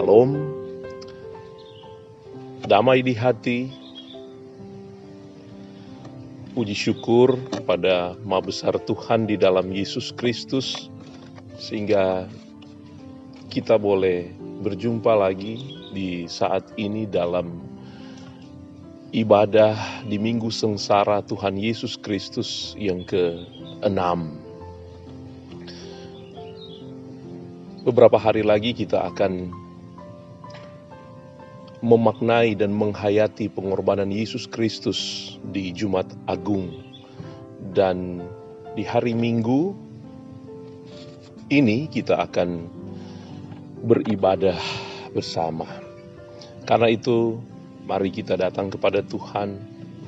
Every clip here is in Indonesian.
Shalom, damai di hati, puji syukur kepada Maha Besar Tuhan di dalam Yesus Kristus, sehingga kita boleh berjumpa lagi di saat ini dalam ibadah di Minggu Sengsara Tuhan Yesus Kristus yang ke-6. Beberapa hari lagi kita akan memaknai dan menghayati pengorbanan Yesus Kristus di Jumat Agung. Dan di hari Minggu ini kita akan beribadah bersama. Karena itu, mari kita datang kepada Tuhan,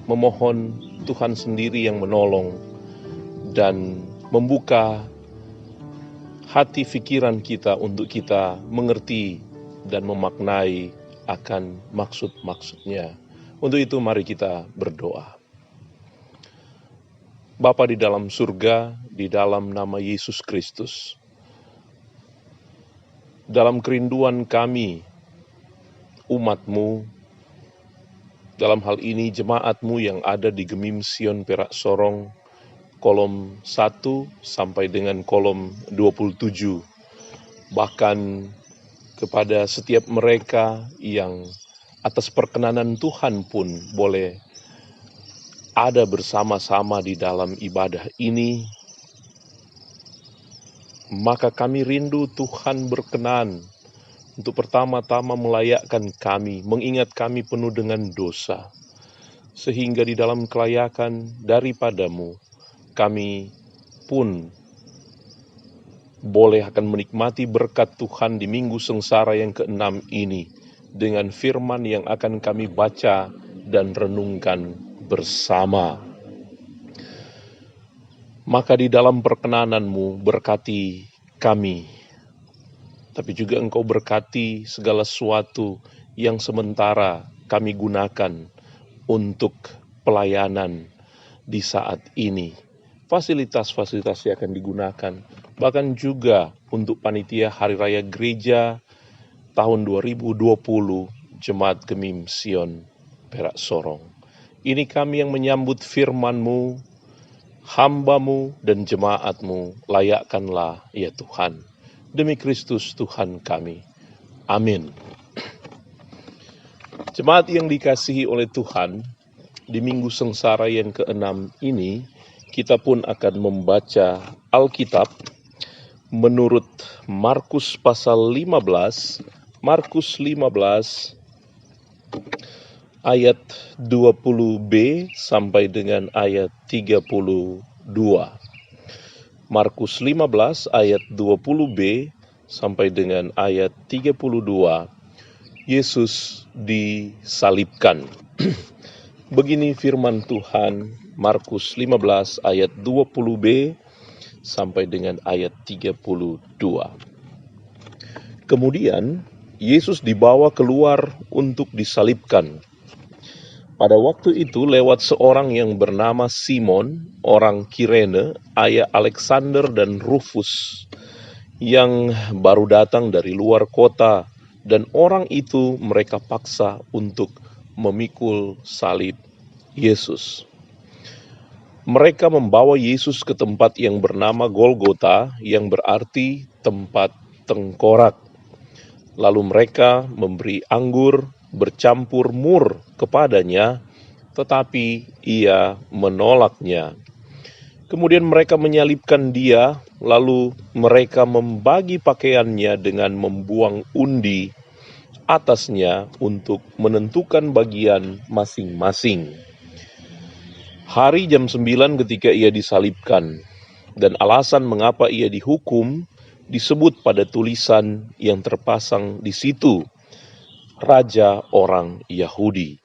memohon Tuhan sendiri yang menolong dan membuka hati pikiran kita untuk kita mengerti dan memaknai akan maksud-maksudnya. Untuk itu mari kita berdoa. Bapa di dalam surga, di dalam nama Yesus Kristus, dalam kerinduan kami, umat-Mu, dalam hal ini jemaat-Mu yang ada di Gemim Sion Perak Sorong, kolom 1 sampai dengan kolom 27, bahkan kepada setiap mereka yang atas perkenanan Tuhan pun boleh ada bersama-sama di dalam ibadah ini, maka kami rindu Tuhan berkenan untuk pertama-tama melayakkan kami, mengingat kami penuh dengan dosa, sehingga di dalam kelayakan daripada-Mu, kami pun boleh akan menikmati berkat Tuhan di Minggu Sengsara yang ke-6 ini, dengan firman yang akan kami baca dan renungkan bersama. Maka di dalam perkenanan-Mu berkati kami, tapi juga Engkau berkati segala sesuatu yang sementara kami gunakan untuk pelayanan di saat ini. Fasilitas-fasilitas yang akan digunakan, bahkan juga untuk panitia Hari Raya Gereja tahun 2020 Jemaat Gemim Sion Perak Sorong. Ini kami yang menyambut firman-Mu, hamba-Mu dan jemaat-Mu, layakkanlah ya Tuhan. Demi Kristus Tuhan kami. Amin. Jemaat yang dikasihi oleh Tuhan, di Minggu Sengsara yang ke-6 ini, kita pun akan membaca Alkitab menurut Markus pasal 15, Markus 15 ayat 20b sampai dengan ayat 32. Markus 15 ayat 20b sampai dengan ayat 32. Yesus disalibkan. Begini firman Tuhan, Markus 15 ayat 20b sampai dengan ayat 32. Kemudian Yesus dibawa keluar untuk disalibkan. Pada waktu itu lewat seorang yang bernama Simon, orang Kirene, ayah Alexander dan Rufus, yang baru datang dari luar kota, dan orang itu mereka paksa untuk memikul salib Yesus. Mereka membawa Yesus ke tempat yang bernama Golgota, yang berarti tempat tengkorak. Lalu mereka memberi anggur bercampur mur kepadanya, tetapi ia menolaknya. Kemudian mereka menyalibkan dia, lalu mereka membagi pakaiannya dengan membuang undi atasnya untuk menentukan bagian masing-masing. Hari jam 9 ketika ia disalibkan, dan alasan mengapa ia dihukum disebut pada tulisan yang terpasang di situ, Raja orang Yahudi.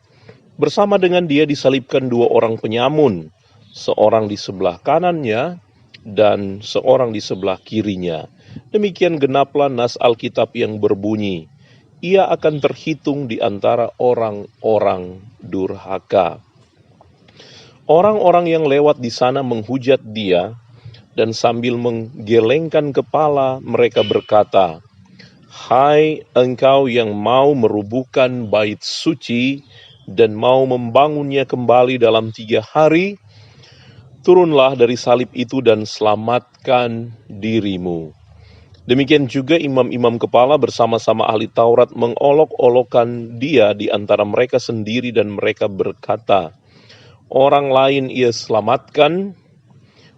Bersama dengan dia disalibkan 2 orang penyamun, seorang di sebelah kanannya dan seorang di sebelah kirinya. Demikian genaplah nas Alkitab yang berbunyi, ia akan terhitung di antara orang-orang durhaka. Orang-orang yang lewat di sana menghujat dia, dan sambil menggelengkan kepala mereka berkata, Hai engkau yang mau merubuhkan bait suci dan mau membangunnya kembali dalam 3 hari, turunlah dari salib itu dan selamatkan dirimu. Demikian juga imam-imam kepala bersama-sama ahli Taurat mengolok-olokkan dia di antara mereka sendiri dan mereka berkata, orang lain ia selamatkan,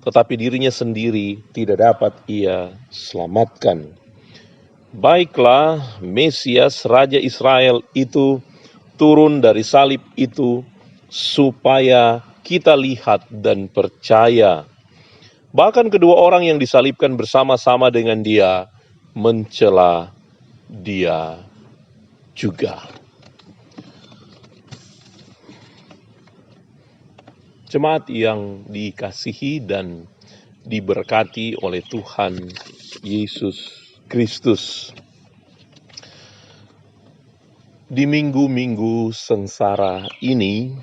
tetapi dirinya sendiri tidak dapat ia selamatkan. Baiklah, Mesias, Raja Israel itu turun dari salib itu supaya kita lihat dan percaya. Bahkan kedua orang yang disalibkan bersama-sama dengan dia mencela dia juga. Jemaat yang dikasihi dan diberkati oleh Tuhan Yesus Kristus. Di minggu-minggu sengsara ini,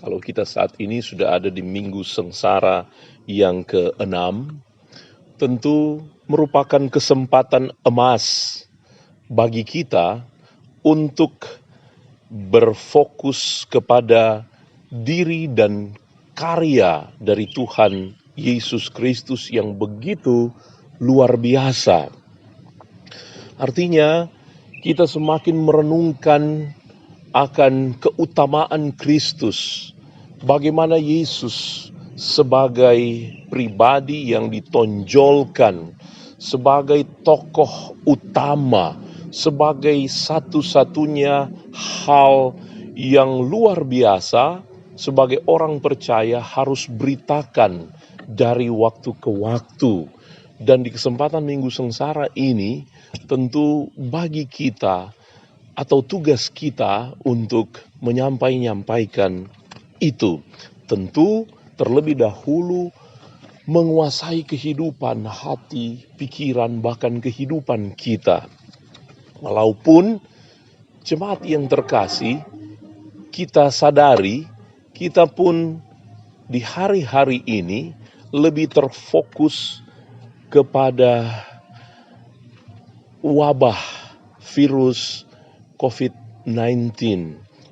kalau kita saat ini sudah ada di minggu sengsara yang ke-6, tentu merupakan kesempatan emas bagi kita untuk berfokus kepada diri dan karya dari Tuhan Yesus Kristus yang begitu luar biasa. Artinya, kita semakin merenungkan akan keutamaan Kristus, bagaimana Yesus sebagai pribadi yang ditonjolkan, sebagai tokoh utama, sebagai satu-satunya hal yang luar biasa, sebagai orang percaya harus beritakan dari waktu ke waktu. Dan di kesempatan Minggu Sengsara ini, tentu bagi kita atau tugas kita untuk menyampaikan itu. Tentu terlebih dahulu menguasai kehidupan hati, pikiran, bahkan kehidupan kita. Walaupun jemaat yang terkasih, kita sadari, kita pun di hari-hari ini lebih terfokus kepada wabah virus COVID-19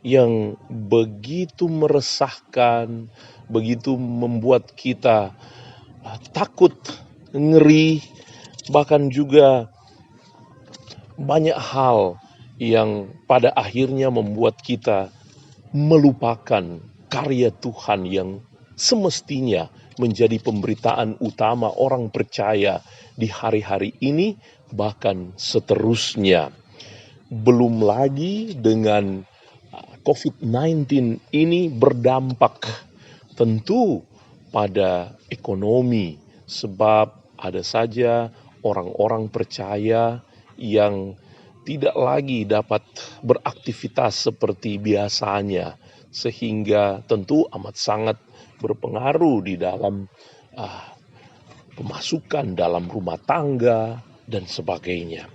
yang begitu meresahkan, begitu membuat kita takut, ngeri, bahkan juga banyak hal yang pada akhirnya membuat kita melupakan karya Tuhan yang semestinya menjadi pemberitaan utama orang percaya di hari-hari ini, bahkan seterusnya. Belum lagi dengan COVID-19 ini berdampak tentu pada ekonomi, sebab ada saja orang-orang percaya yang tidak lagi dapat beraktivitas seperti biasanya, sehingga tentu amat sangat berpengaruh di dalam pemasukan dalam rumah tangga dan sebagainya.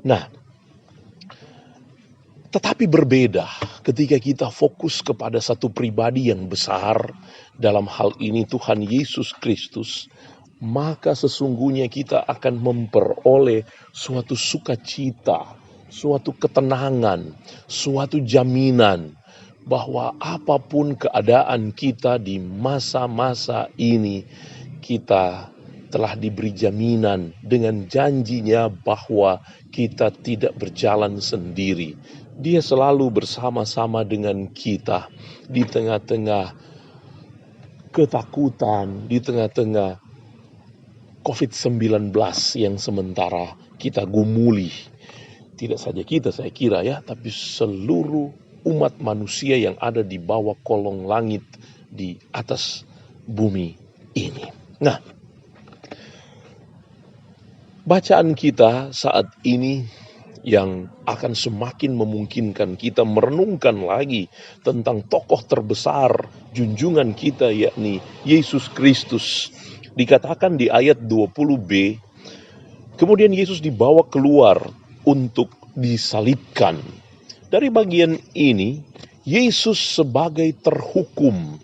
Nah, tetapi berbeda ketika kita fokus kepada satu pribadi yang besar, dalam hal ini Tuhan Yesus Kristus, maka sesungguhnya kita akan memperoleh suatu sukacita, suatu ketenangan, suatu jaminan bahwa apapun keadaan kita di masa-masa ini, kita telah diberi jaminan dengan janjinya bahwa kita tidak berjalan sendiri. Dia selalu bersama-sama dengan kita di tengah-tengah ketakutan, di tengah-tengah COVID-19 yang sementara kita gumuli. Tidak saja kita, saya kira ya, tapi seluruh umat manusia yang ada di bawah kolong langit di atas bumi ini. Nah, bacaan kita saat ini yang akan semakin memungkinkan kita merenungkan lagi tentang tokoh terbesar junjungan kita, yakni Yesus Kristus. Dikatakan di ayat 20b, kemudian Yesus dibawa keluar untuk disalibkan. Dari bagian ini, Yesus sebagai terhukum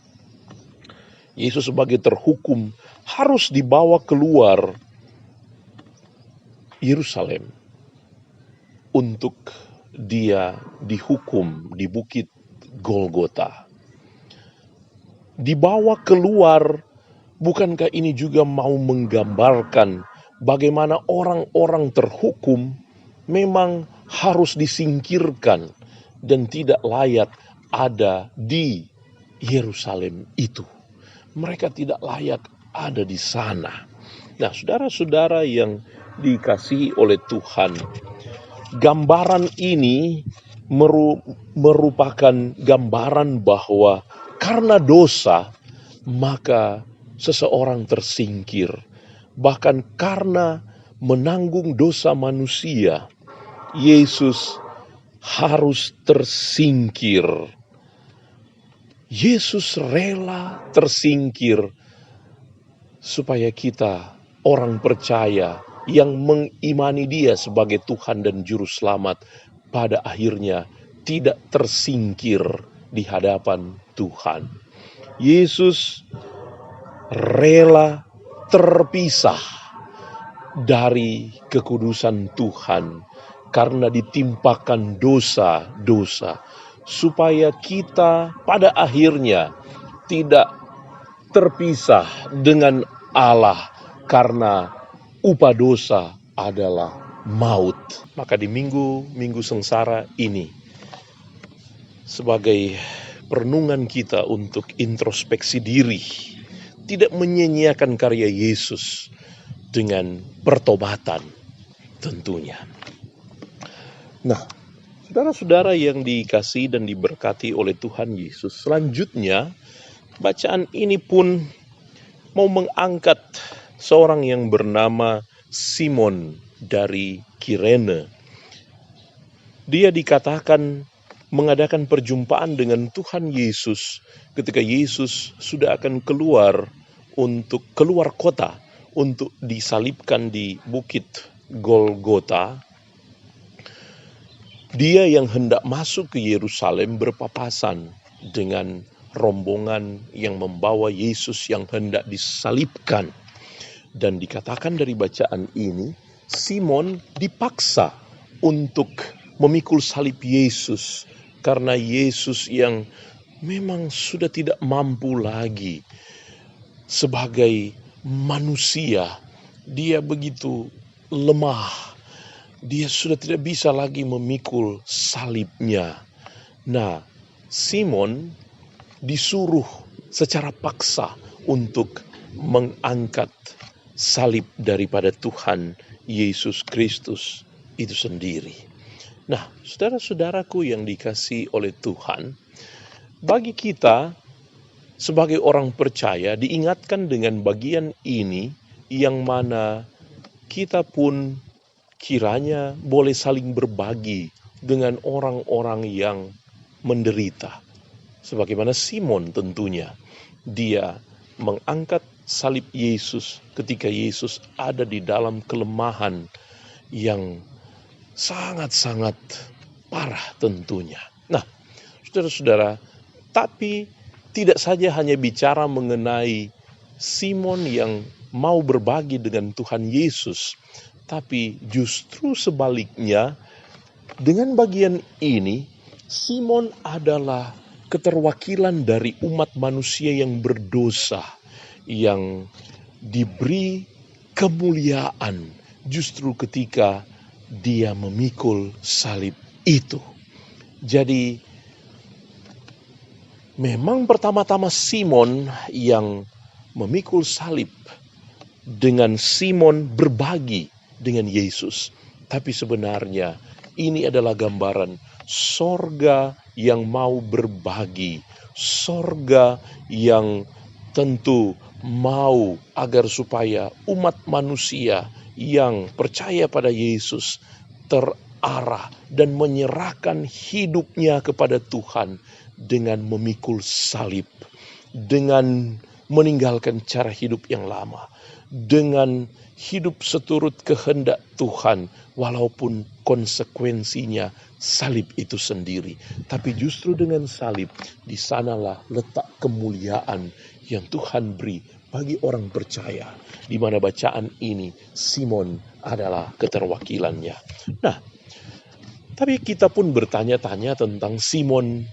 harus dibawa keluar Yerusalem. untuk dia dihukum di bukit Golgota. Dibawa keluar, bukankah ini juga mau menggambarkan bagaimana orang-orang terhukum memang harus disingkirkan dan tidak layak ada di Yerusalem itu. Mereka tidak layak ada di sana. Nah, saudara-saudara yang dikasihi oleh Tuhan, gambaran ini merupakan gambaran bahwa karena dosa, maka seseorang tersingkir. Bahkan karena menanggung dosa manusia, Yesus harus tersingkir. Yesus rela tersingkir supaya kita, orang percaya yang mengimani Dia sebagai Tuhan dan Juru Selamat, pada akhirnya tidak tersingkir di hadapan Tuhan. Yesus rela terpisah dari kekudusan Tuhan karena ditimpakan dosa-dosa, supaya kita pada akhirnya tidak terpisah dengan Allah, karena upah dosa adalah maut. Maka di minggu sengsara ini, sebagai perenungan kita untuk introspeksi diri, tidak menyia-nyiakan karya Yesus dengan pertobatan tentunya. Nah, saudara-saudara yang dikasihi dan diberkati oleh Tuhan Yesus, selanjutnya bacaan ini pun mau mengangkat seorang yang bernama Simon dari Kirene. Dia dikatakan mengadakan perjumpaan dengan Tuhan Yesus ketika Yesus sudah akan keluar kota untuk disalibkan di bukit Golgota. Dia yang hendak masuk ke Yerusalem berpapasan dengan rombongan yang membawa Yesus yang hendak disalibkan. Dan dikatakan dari bacaan ini, Simon dipaksa untuk memikul salib Yesus, karena Yesus yang memang sudah tidak mampu lagi sebagai manusia. Dia begitu lemah. Dia sudah tidak bisa lagi memikul salibnya. Nah, Simon disuruh secara paksa untuk mengangkat salib daripada Tuhan Yesus Kristus itu sendiri. Nah, saudara-saudaraku yang dikasihi oleh Tuhan, bagi kita sebagai orang percaya diingatkan dengan bagian ini, yang mana kita pun kiranya boleh saling berbagi dengan orang-orang yang menderita. Sebagaimana Simon tentunya, dia mengangkat salib Yesus ketika Yesus ada di dalam kelemahan yang sangat-sangat parah tentunya. Nah, saudara-saudara, tapi tidak saja hanya bicara mengenai Simon yang mau berbagi dengan Tuhan Yesus, tapi justru sebaliknya, dengan bagian ini, Simon adalah keterwakilan dari umat manusia yang berdosa, yang diberi kemuliaan justru ketika dia memikul salib itu. Jadi, memang pertama-tama Simon yang memikul salib, dengan Simon berbagi dengan Yesus. Tapi sebenarnya ini adalah gambaran sorga yang mau berbagi. Sorga yang tentu mau agar supaya umat manusia yang percaya pada Yesus terarah dan menyerahkan hidupnya kepada Tuhan dengan memikul salib, dengan meninggalkan cara hidup yang lama, dengan hidup seturut kehendak Tuhan, walaupun konsekuensinya salib itu sendiri. Tapi justru dengan salib, di sanalah letak kemuliaan yang Tuhan beri bagi orang percaya, di mana bacaan ini Simon adalah keterwakilannya. Nah, Tapi kita pun bertanya-tanya tentang Simon,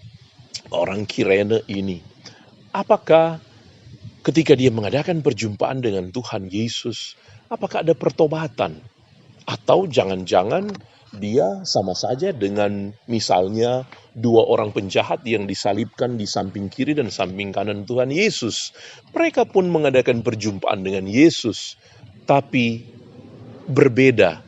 orang Kirene ini. Apakah ketika dia mengadakan perjumpaan dengan Tuhan Yesus, apakah ada pertobatan? Atau jangan-jangan dia sama saja dengan misalnya dua orang penjahat yang disalibkan di samping kiri dan samping kanan Tuhan Yesus. Mereka pun mengadakan perjumpaan dengan Yesus, tapi berbeda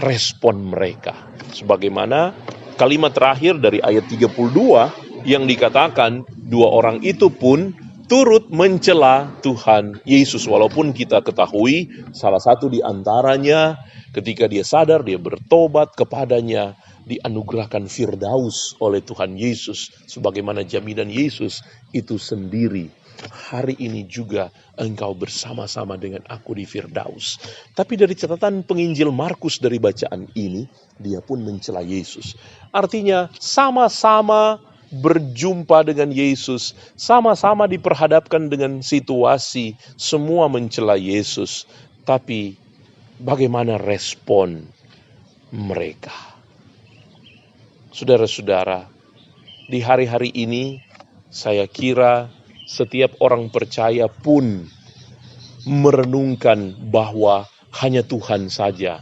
respon mereka. Sebagaimana kalimat terakhir dari ayat 32 yang dikatakan dua orang itu pun turut mencela Tuhan Yesus. Walaupun kita ketahui salah satu di antaranya ketika dia sadar, dia bertobat kepadanya, dianugerahkan Firdaus oleh Tuhan Yesus. Sebagaimana jaminan Yesus itu sendiri. Hari ini juga engkau bersama-sama dengan aku di Firdaus. Tapi dari catatan penginjil Markus dari bacaan ini, dia pun mencela Yesus. Artinya sama-sama berjumpa dengan Yesus, sama-sama diperhadapkan dengan situasi, semua mencela Yesus. Tapi bagaimana respon mereka? Saudara-saudara, di hari-hari ini saya kira setiap orang percaya pun merenungkan bahwa hanya Tuhan saja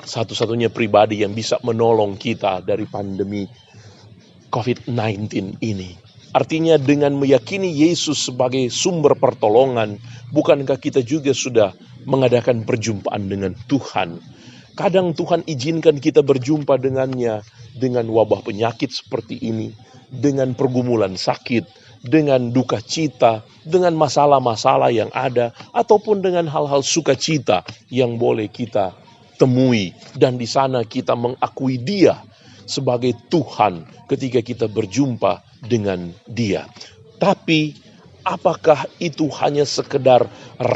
satu-satunya pribadi yang bisa menolong kita dari pandemi COVID-19 ini. Artinya dengan meyakini Yesus sebagai sumber pertolongan, bukankah kita juga sudah mengadakan perjumpaan dengan Tuhan? Kadang Tuhan izinkan kita berjumpa dengannya dengan wabah penyakit seperti ini, dengan pergumulan sakit, dengan duka cita, dengan masalah-masalah yang ada, ataupun dengan hal-hal sukacita yang boleh kita temui. Dan di sana kita mengakui Dia sebagai Tuhan ketika kita berjumpa dengan Dia. Tapi apakah itu hanya sekedar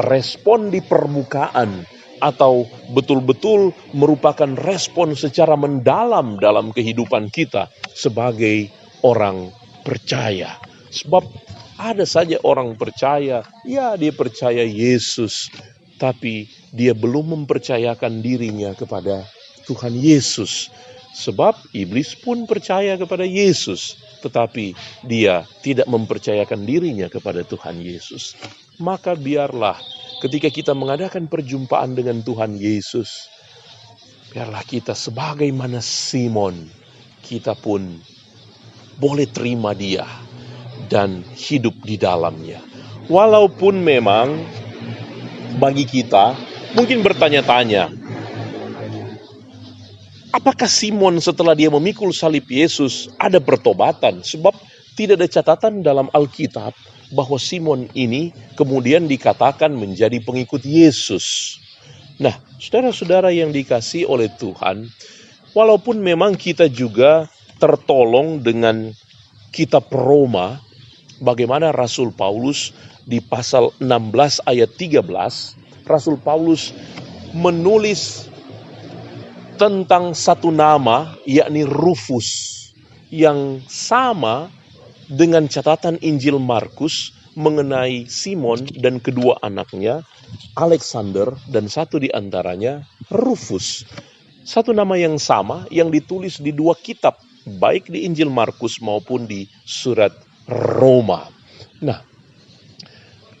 respon di permukaan atau betul-betul merupakan respon secara mendalam dalam kehidupan kita sebagai orang percaya? Sebab ada saja orang percaya, ya dia percaya Yesus, tapi dia belum mempercayakan dirinya kepada Tuhan Yesus. Sebab iblis pun percaya kepada Yesus, tetapi dia tidak mempercayakan dirinya kepada Tuhan Yesus. Maka biarlah ketika kita mengadakan perjumpaan dengan Tuhan Yesus, biarlah kita sebagaimana Simon, kita pun boleh terima Dia dan hidup di dalamnya. Walaupun memang bagi kita mungkin bertanya-tanya, apakah Simon setelah dia memikul salib Yesus ada pertobatan? Sebab tidak ada catatan dalam Alkitab bahwa Simon ini kemudian dikatakan menjadi pengikut Yesus. Nah, saudara-saudara yang dikasihi oleh Tuhan, walaupun memang kita juga tertolong dengan kitab Roma, bagaimana Rasul Paulus di pasal 16 ayat 13, Rasul Paulus menulis tentang satu nama, yakni Rufus, yang sama dengan catatan Injil Markus mengenai Simon dan kedua anaknya, Alexander, dan satu di antaranya Rufus. Satu nama yang sama yang ditulis di dua kitab, baik di Injil Markus maupun di surat Roma. Nah,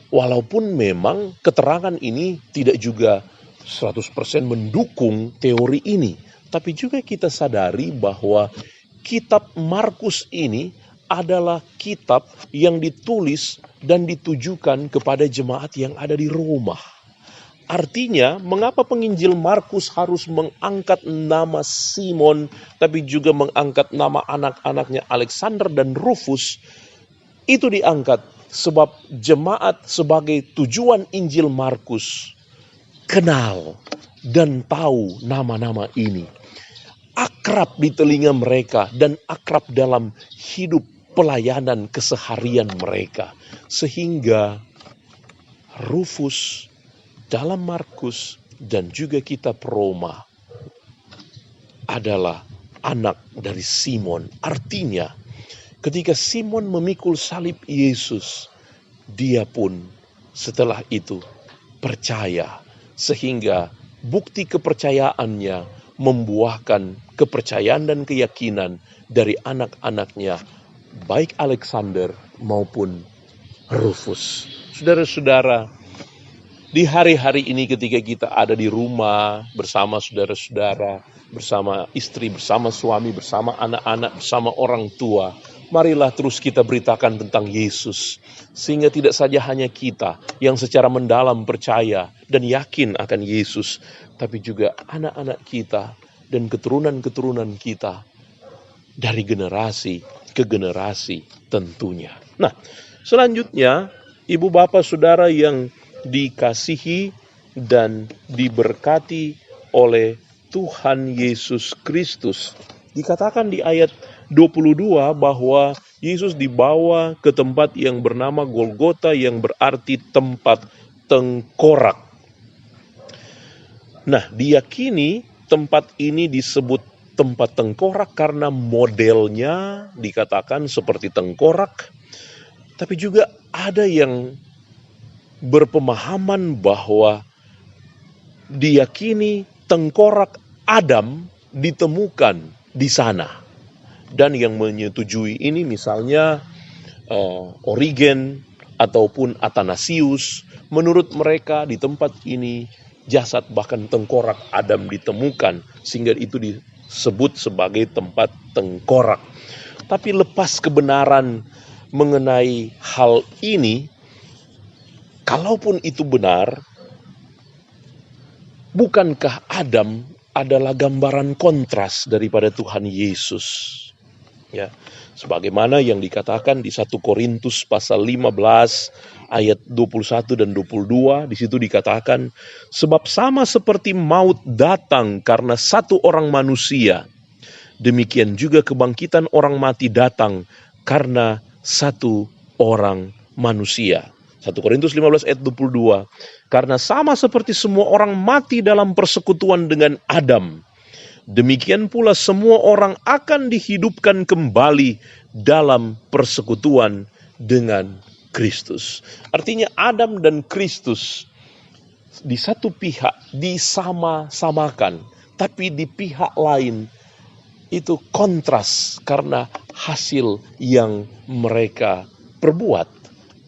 walaupun memang keterangan ini tidak juga 100% mendukung teori ini, tapi juga kita sadari bahwa kitab Markus ini adalah kitab yang ditulis dan ditujukan kepada jemaat yang ada di Roma. Artinya, mengapa penginjil Markus harus mengangkat nama Simon, tapi juga mengangkat nama anak-anaknya Alexander dan Rufus? Itu diangkat sebab jemaat sebagai tujuan Injil Markus kenal dan tahu nama-nama ini. Akrab di telinga mereka dan akrab dalam hidup pelayanan keseharian mereka. Sehingga Rufus dalam Markus dan juga kitab Roma adalah anak dari Simon. Artinya ketika Simon memikul salib Yesus, dia pun setelah itu percaya. Sehingga bukti kepercayaannya membuahkan kepercayaan dan keyakinan dari anak-anaknya, baik Alexander maupun Rufus. Saudara-saudara, di hari-hari ini ketika kita ada di rumah bersama saudara-saudara, bersama istri, bersama suami, bersama anak-anak, bersama orang tua, marilah terus kita beritakan tentang Yesus. Sehingga tidak saja hanya kita yang secara mendalam percaya dan yakin akan Yesus, tapi juga anak-anak kita dan keturunan-keturunan kita dari generasi ke generasi tentunya. Nah, selanjutnya, ibu bapak saudara yang dikasihi dan diberkati oleh Tuhan Yesus Kristus. Dikatakan di ayat 22 bahwa Yesus dibawa ke tempat yang bernama Golgota, yang berarti tempat tengkorak. Nah, diyakini tempat ini disebut tempat tengkorak karena modelnya dikatakan seperti tengkorak, tapi juga ada yang berpemahaman bahwa diyakini tengkorak Adam ditemukan di sana. Dan yang menyetujui ini misalnya Origen ataupun Athanasius, menurut mereka di tempat ini jasad bahkan tengkorak Adam ditemukan, sehingga itu disebut sebagai tempat tengkorak. Tapi lepas kebenaran mengenai hal ini, kalaupun itu benar, bukankah Adam adalah gambaran kontras daripada Tuhan Yesus? Ya, sebagaimana yang dikatakan di 1 Korintus pasal 15 ayat 21 dan 22, di situ dikatakan, sebab sama seperti maut datang karena satu orang manusia, demikian juga kebangkitan orang mati datang karena satu orang manusia. 1 Korintus 15 ayat 22, karena sama seperti semua orang mati dalam persekutuan dengan Adam, demikian pula semua orang akan dihidupkan kembali dalam persekutuan dengan Kristus. Artinya Adam dan Kristus di satu pihak disama-samakan, tapi di pihak lain itu kontras karena hasil yang mereka perbuat.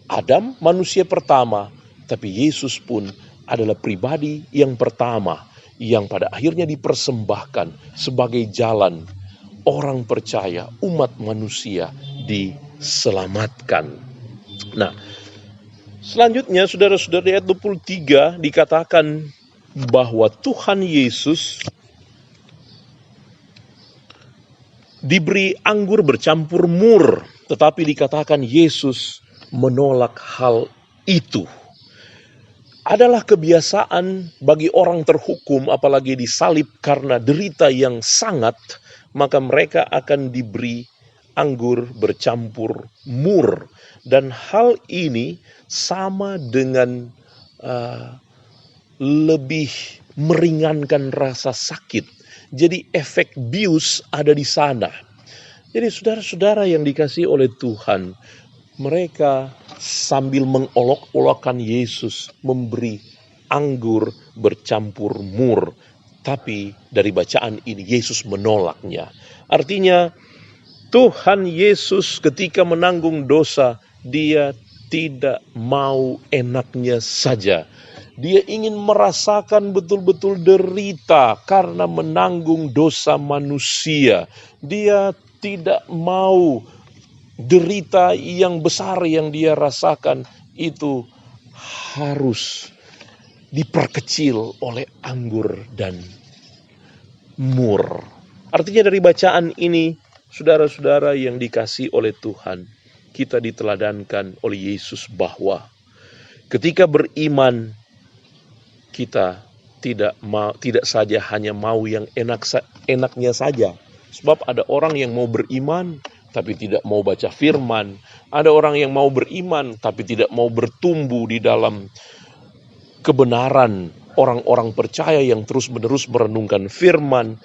Adam manusia pertama, tapi Yesus pun adalah pribadi yang pertama yang pada akhirnya dipersembahkan sebagai jalan orang percaya, umat manusia diselamatkan. Nah, selanjutnya saudara-saudara, di ayat 23 dikatakan bahwa Tuhan Yesus diberi anggur bercampur mur, tetapi dikatakan Yesus menolak hal itu. Adalah kebiasaan bagi orang terhukum, apalagi disalib karena derita yang sangat, maka mereka akan diberi anggur bercampur mur. Dan hal ini sama dengan lebih meringankan rasa sakit. Jadi efek bius ada di sana. Jadi saudara-saudara yang dikasihi oleh Tuhan, mereka sambil mengolok-olokkan Yesus memberi anggur bercampur mur. Tapi dari bacaan ini Yesus menolaknya. Artinya Tuhan Yesus ketika menanggung dosa, dia tidak mau enaknya saja. Dia ingin merasakan betul-betul derita karena menanggung dosa manusia. Dia tidak mau derita yang besar yang dia rasakan itu harus diperkecil oleh anggur dan mur. Artinya dari bacaan ini, saudara-saudara yang dikasihi oleh Tuhan, kita diteladankan oleh Yesus bahwa ketika beriman, kita tidak saja hanya mau yang enaknya saja. Sebab ada orang yang mau beriman tapi tidak mau baca firman. Ada orang yang mau beriman tapi tidak mau bertumbuh di dalam kebenaran. Orang-orang percaya yang terus-menerus merenungkan firman,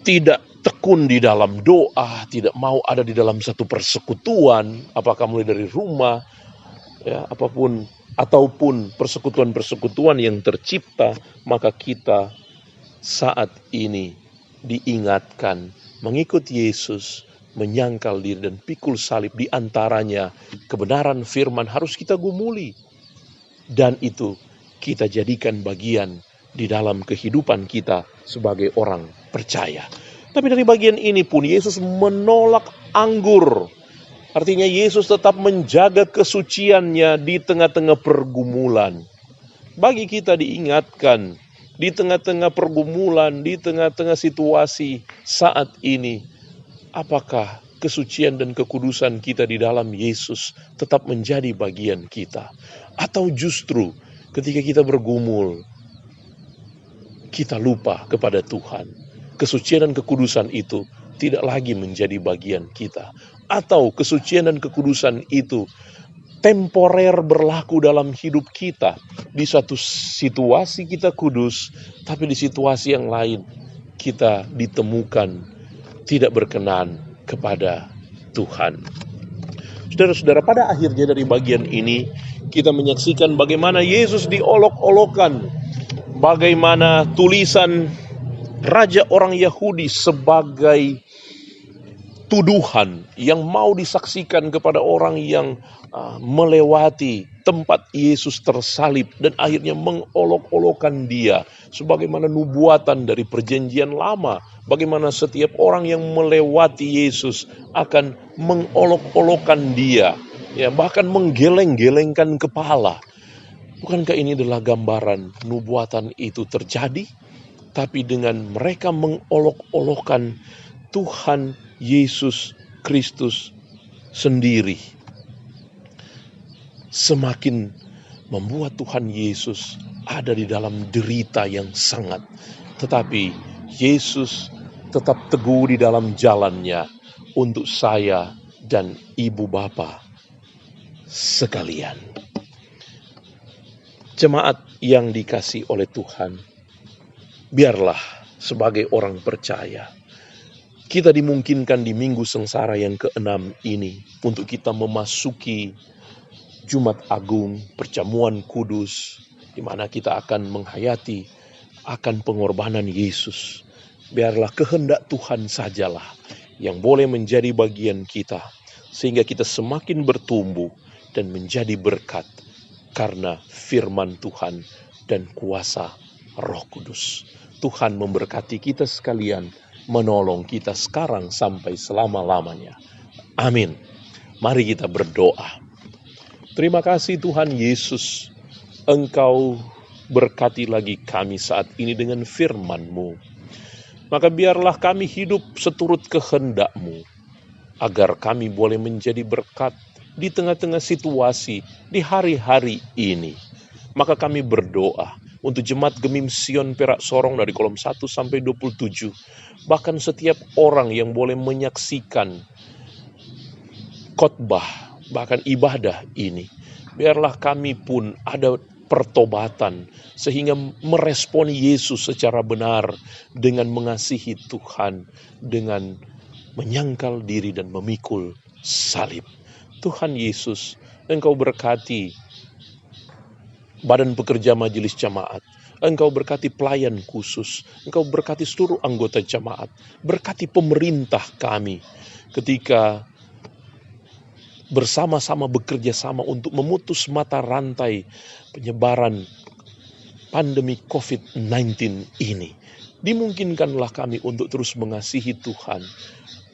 tidak tekun di dalam doa, tidak mau ada di dalam satu persekutuan, apakah mulai dari rumah, ya, ataupun persekutuan-persekutuan yang tercipta, maka kita saat ini diingatkan mengikut Yesus, menyangkal diri dan pikul salib, di antaranya kebenaran firman harus kita gumuli. Dan itu kita jadikan bagian di dalam kehidupan kita sebagai orang percaya. Tapi dari bagian ini pun Yesus menolak anggur. Artinya Yesus tetap menjaga kesuciannya di tengah-tengah pergumulan. Bagi kita diingatkan, di tengah-tengah pergumulan, di tengah-tengah situasi saat ini, apakah kesucian dan kekudusan kita di dalam Yesus tetap menjadi bagian kita? Atau justru ketika kita bergumul, kita lupa kepada Tuhan. Kesucian dan kekudusan itu tidak lagi menjadi bagian kita. Atau kesucian dan kekudusan itu temporer berlaku dalam hidup kita. Di satu situasi kita kudus, tapi di situasi yang lain kita ditemukan tidak berkenan kepada Tuhan. Saudara-saudara, pada akhirnya dari bagian ini kita menyaksikan bagaimana Yesus diolok-olokkan, bagaimana tulisan Raja orang Yahudi sebagai tuduhan yang mau disaksikan kepada orang yang melewati tempat Yesus tersalib dan akhirnya mengolok-olokkan dia, sebagaimana nubuatan dari perjanjian lama, bagaimana setiap orang yang melewati Yesus akan mengolok-olokkan dia, ya, bahkan menggeleng-gelengkan kepala. Bukankah ini adalah gambaran nubuatan itu terjadi? Tapi dengan mereka mengolok-olokkan Tuhan Yesus Kristus sendiri, semakin membuat Tuhan Yesus ada di dalam derita yang sangat. Tetapi Yesus tetap teguh di dalam jalannya untuk saya dan ibu bapa sekalian. Jemaat yang dikasihi oleh Tuhan, biarlah sebagai orang percaya, kita dimungkinkan di minggu sengsara yang ke-6 ini untuk kita memasuki Jumat Agung, perjamuan kudus, di mana kita akan menghayati akan pengorbanan Yesus. Biarlah kehendak Tuhan sajalah yang boleh menjadi bagian kita, sehingga kita semakin bertumbuh dan menjadi berkat karena firman Tuhan dan kuasa Roh Kudus. Tuhan memberkati kita sekalian, menolong kita sekarang sampai selama-lamanya. Amin. Mari kita berdoa. Terima kasih Tuhan Yesus, Engkau berkati lagi kami saat ini dengan firman-Mu. Maka biarlah kami hidup seturut kehendak-Mu, agar kami boleh menjadi berkat di tengah-tengah situasi di hari-hari ini. Maka kami berdoa untuk Jemaat Gemim Sion Perak Sorong dari kolom 1 sampai 27. Bahkan setiap orang yang boleh menyaksikan khotbah, bahkan ibadah ini. Biarlah kami pun ada pertobatan, sehingga meresponi Yesus secara benar dengan mengasihi Tuhan, dengan menyangkal diri dan memikul salib. Tuhan Yesus, Engkau berkati badan pekerja majelis jamaat, Engkau berkati pelayan khusus, Engkau berkati seluruh anggota jamaat, berkati pemerintah kami ketika bersama-sama bekerja sama untuk memutus mata rantai penyebaran pandemi COVID-19 ini. Dimungkinkanlah kami untuk terus mengasihi Tuhan,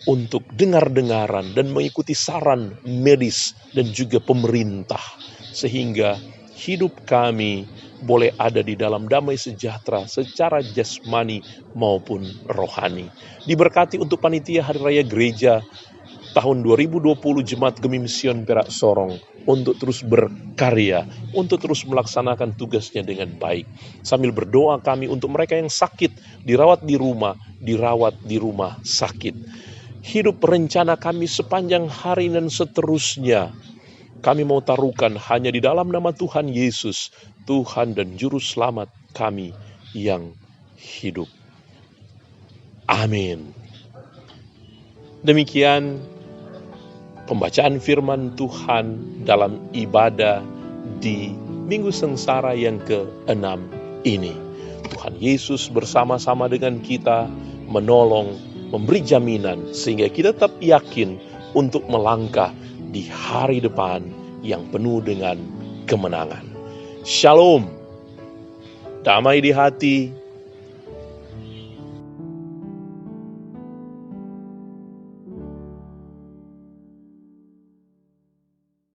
untuk dengar-dengaran dan mengikuti saran medis dan juga pemerintah, sehingga hidup kami boleh ada di dalam damai sejahtera secara jasmani maupun rohani. Diberkati untuk panitia Hari Raya Gereja tahun 2020 Jemaat Gemim Sion Perak Sorong untuk terus berkarya, untuk terus melaksanakan tugasnya dengan baik. Sambil berdoa kami untuk mereka yang sakit, dirawat di rumah sakit. Hidup rencana kami sepanjang hari dan seterusnya, kami mau taruhkan hanya di dalam nama Tuhan Yesus, Tuhan dan Juru Selamat kami yang hidup. Amin. Demikian pembacaan firman Tuhan dalam ibadah di Minggu Sengsara yang ke-6 ini. Tuhan Yesus bersama-sama dengan kita, menolong, memberi jaminan, sehingga kita tetap yakin untuk melangkah di hari depan yang penuh dengan kemenangan. Shalom, damai di hati,